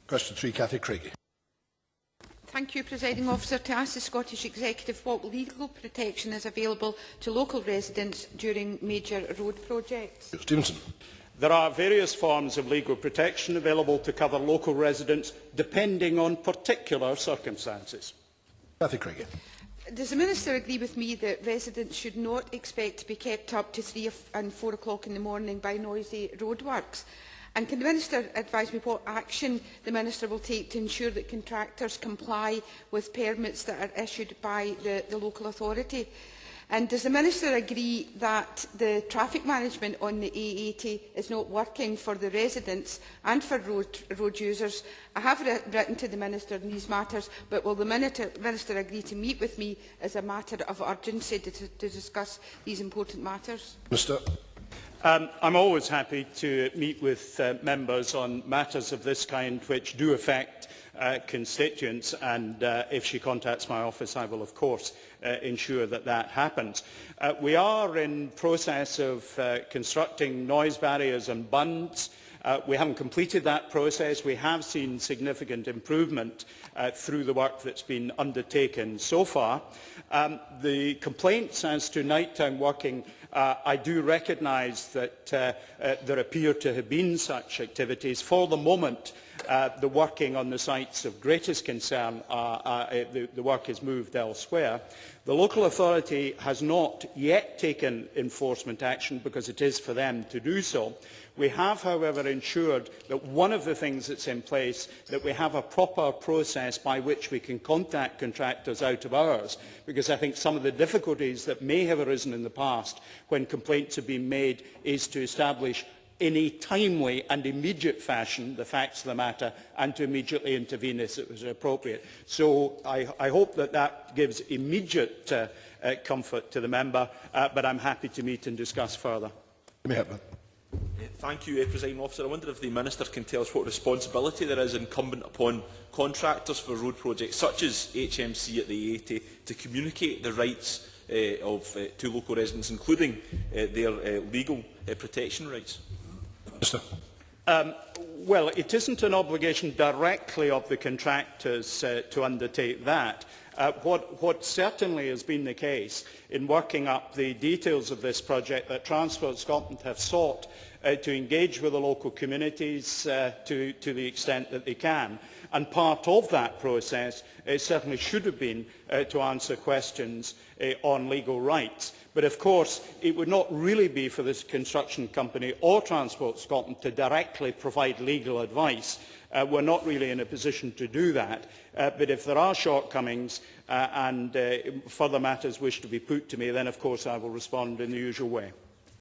Question 3, Cathy Craigie. Thank you, Presiding Officer. To ask the Scottish Executive what legal protection is available to local residents during major road projects. Stevenson. There are various forms of legal protection available to cover local residents depending on particular circumstances. Cathy Craigie. Does the Minister agree with me that residents should not expect to be kept up to 3 and 4 o'clock in the morning by noisy roadworks? And can the Minister advise me what action the Minister will take to ensure that contractors comply with permits that are issued by the local authority? And does the Minister agree that the traffic management on the A80 is not working for the residents and for road users? I have written to the Minister on these matters, but will the Minister agree to meet with me as a matter of urgency to discuss these important matters? Minister. I'm always happy to meet with members on matters of this kind which do affect constituents, and if she contacts my office I will of course ensure that that happens. We are in process of constructing noise barriers and bunds. We haven't completed that process. We have seen significant improvement through the work that's been undertaken so far. The complaints as to nighttime working, I do recognise that there appear to have been such activities. For the moment, the working on the sites of greatest concern, the work is moved elsewhere. The local authority has not yet taken enforcement action because it is for them to do so. We have, however, ensured that one of the things that's in place, that we have a proper process by which we can contact contractors out of hours, because I think some of the difficulties that may have arisen in the past when complaints have been made is to establish in a timely and immediate fashion the facts of the matter and to immediately intervene as it was appropriate. So I hope that that gives immediate comfort to the member, but I'm happy to meet and discuss further. Thank you, Presiding Officer. I wonder if the Minister can tell us what responsibility there is incumbent upon contractors for road projects such as HMC at the A80 to communicate the rights to local residents, including their legal protection rights. Well, it isn't an obligation directly of the contractors to undertake that. What certainly has been the case in working up the details of this project, that Transport Scotland have sought to engage with the local communities to the extent that they can. And part of that process certainly should have been to answer questions on legal rights. But of course, it would not really be for this construction company or Transport Scotland to directly provide legal advice. We're not really in a position to do that. But if there are shortcomings and further matters wish to be put to me, then of course I will respond in the usual way.